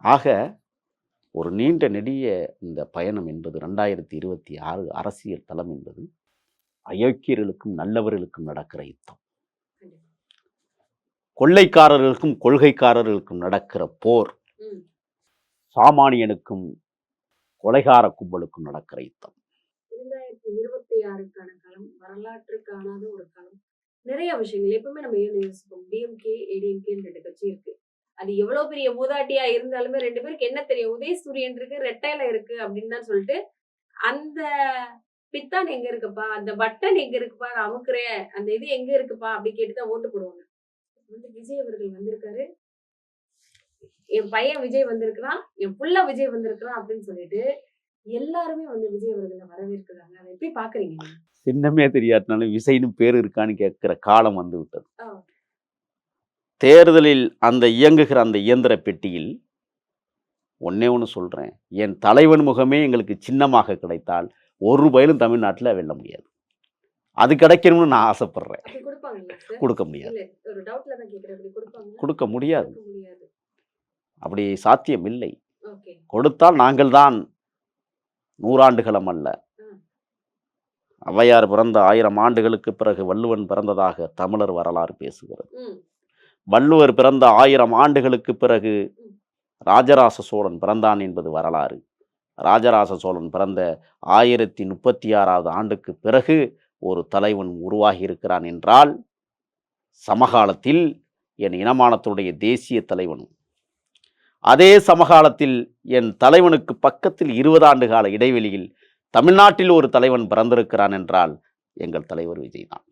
ஆக ஒரு நீண்ட நெடிய இந்த பயணம் என்பது 2026 அரசியல் தளம் என்பது அயோக்கியர்களுக்கும் நல்லவர்களுக்கும் நடக்கிற யுத்தம். கொள்ளைக்காரர்களுக்கும் கொள்கைக்காரர்களுக்கும் நடக்கிற போர். சாமானியனுக்கும் கொலைகார கும்பலுக்கும் நடக்கிற யுத்தம். 2026க்கான களம் வரலாற்று காணாத ஒரு களம். நிறைய விஷயங்கள் எப்பவுமே நம்ம யோசிப்போம். டிஎம்கே ஏடிஎம்கேன்னு 2 கட்சி இருக்கு. அது எவ்வளவு பெரிய மூதாட்டியா இருந்தாலுமே 2 பேருக்கு என்ன தெரியும்? உதயசூரியன் இருக்கு, ரெட்டையில இருக்கு அப்படின்னு தான் சொல்லிட்டு அந்த பித்தான் எங்க இருக்குப்பா, அந்த பட்டன் எங்க இருக்குப்பா, நான் அமுக்குறேன், அந்த இது எங்க இருக்குப்பா அப்படி கேட்டுதான் ஓட்டு போடுவாங்க. விஜய் அவர்கள் வந்திருக்காரு, என் பையன் விஜய் வந்திருக்கிறான், என் புள்ள விஜய் வந்திருக்கிறான் அப்படின்னு சொல்லிட்டு எல்லாருமே விஜய் அவர்களை வரவேற்கிறாங்க. அதை எப்படி பாக்குறீங்க? சின்னமே தெரியாட்டினாலும் விசைன்னு பேர் இருக்கான்னு கேட்கிற காலம் வந்து விட்டது. தேர்தலில் அந்த இயங்குகிற அந்த இயந்திர பெட்டியில் ஒன்னே ஒன்று சொல்றேன், என் தலைவன் முகமே எங்களுக்கு சின்னமாக கிடைத்தால் ஒரு ரூபாயிலும் தமிழ்நாட்டில் வெல்ல முடியாது. அது கிடைக்கணும்னு நான் ஆசைப்படுறேன். கொடுக்க முடியாது, கொடுக்க முடியாது, அப்படி சாத்தியம் இல்லை. கொடுத்தால் நாங்கள் தான் 100 ஆண்டுகளம் அல்ல, ஔவையார் பிறந்த 1000 ஆண்டுகளுக்கு பிறகு வள்ளுவன் பிறந்ததாக தமிழர் வரலாறு பேசுகிறது. வள்ளுவர் பிறந்த 1000 ஆண்டுகளுக்கு பிறகு ராஜராச சோழன் பிறந்தான் என்பது வரலாறு. ராஜராச சோழன் பிறந்த 1036வது ஆண்டுக்கு பிறகு ஒரு தலைவன் உருவாகி இருக்கிறான் என்றால் சமகாலத்தில் என் இனமானத்துடைய தேசிய தலைவனும், அதே சமகாலத்தில் என் தலைவனுக்கு பக்கத்தில் 20 ஆண்டு கால இடைவெளியில் தமிழ்நாட்டில் ஒரு தலைவன் பிறந்திருக்கிறான் என்றால் எங்கள் தலைவர் விஜய் தான்.